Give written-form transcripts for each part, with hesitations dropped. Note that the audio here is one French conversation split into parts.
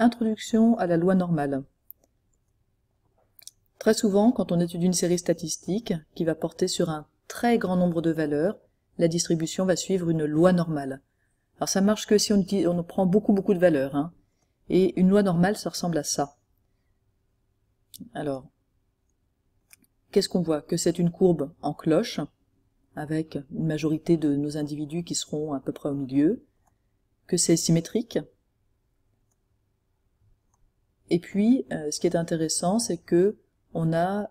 Introduction à la loi normale. Très souvent, quand on étudie une série statistique qui va porter sur un très grand nombre de valeurs, la distribution va suivre une loi normale. Alors ça marche que si on prend beaucoup de valeurs, hein. Et une loi normale, ça ressemble à ça. Alors, qu'est-ce qu'on voit? Que c'est une courbe en cloche, avec une majorité de nos individus qui seront à peu près au milieu, que c'est symétrique. Et puis, ce qui est intéressant, c'est que on a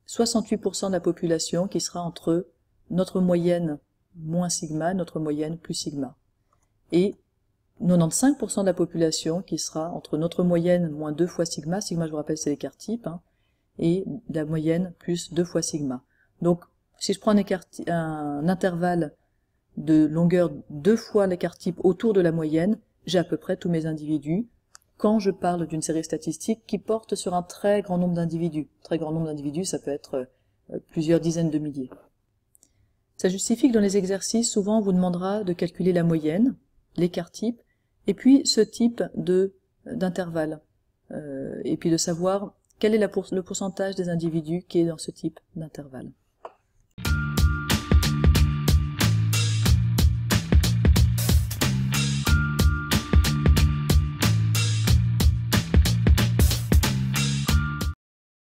68% de la population qui sera entre notre moyenne moins sigma, notre moyenne plus sigma. Et 95% de la population qui sera entre notre moyenne moins 2 fois sigma, sigma je vous rappelle c'est l'écart type, hein, et la moyenne plus 2 fois sigma. Donc si je prends un intervalle de longueur 2 fois l'écart type autour de la moyenne, j'ai à peu près tous mes individus quand je parle d'une série statistique qui porte sur un très grand nombre d'individus. Très grand nombre d'individus, ça peut être plusieurs dizaines de milliers. Ça justifie que dans les exercices, souvent on vous demandera de calculer la moyenne, l'écart type, et puis ce type d'intervalle, et puis de savoir quel est le pourcentage des individus qui est dans ce type d'intervalle.